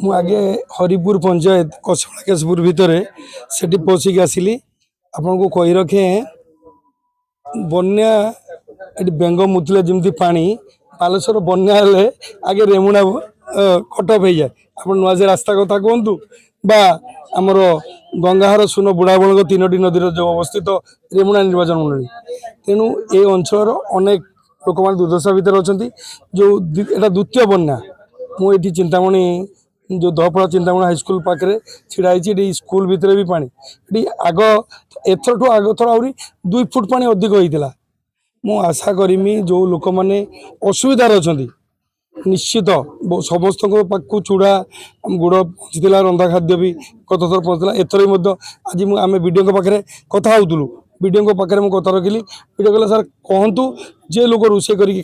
मु आगे हरिपुर पंचायत कसला केशपुर भितर से पशिक आसली आपन को कही रखे बन्या बेंग मुतले जमी पा बालेश्वर बन्या आगे रेमुणा कटअप हो जाए आप नुआजे रास्ता कथा कहतु बा आमर गंगाहार सुन बुढ़ाबल तीनो नदी जो अवस्थित रेमुणा निर्वाचन मंडली तेणु ये अंचल अनेक लोक मैंने दुर्दशा भितर अच्छा जो यहाँ द्वितीय बन्या मुझे चिंतामणि जो दहपड़ा चिंतामणि हाईस्कल पाखे छिड़ाई स्कूल भितर भी पानी ये आग एथर ठू आग थर आहरी 2 फुट पानी अधिक होता मु आशा करमी जो लोक मैंने असुविधार अच्छा निश्चित समस्त पाक चूड़ा गुड़ पहुँचला रंधा खाद्य भी गत थर पहुँचला एथर भी आज आम विडीओ पाखे कथा होलु विडीओ पाखे मुझे कथा रखिली विडीओ कहला सर कहतु जे लोक रोषे करके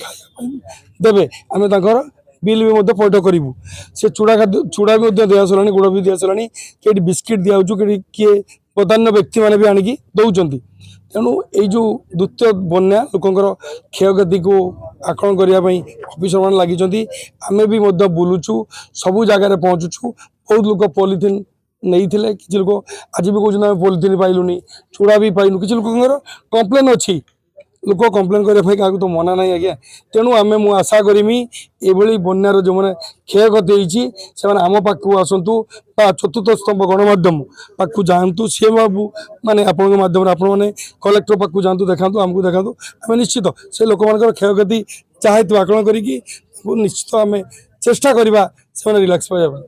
देवे आम बिल भी पैठ करूँ से चूड़ा खाद्य चूड़ा भी दिया सारा गुड़ भी दिया सारा कि बिस्किट दिखाऊँ कि किए प्रधान्य व्यक्ति मैंने भी आणिकी दौरान तेणु ये जो द्वितीय बन्या लोकंर क्षयक्षति को आकलन करने अफिसर मैंने लगी आम भी बुलुचु सबू जगार पहुँचुचु बहुत लोग पॉलिथिन नहीं थे किसी लोग आज भी कहते पॉलिथिन पाइलुनी चूड़ा भी पाइलु किसी लोक कंप्लेन अच्छी लोक कंप्लेन करने क्या तो मना ना आज्ञा तेणु आम मु आशा करमी ये बन्यार जो मैंने क्षयक्षति होती आम पाक आसतु चतुर्थ स्तंभ गणमाध्यम पाक जातु सी बाबू माने आपण माध्यम आपने कलेक्टर पाक जातु देखा आमको देखा आम निश्चित से लोक मान क्षयक्षति चाहे आकलन करी निश्चित आम चेष्टा करवा रिलैक्स पाइबा।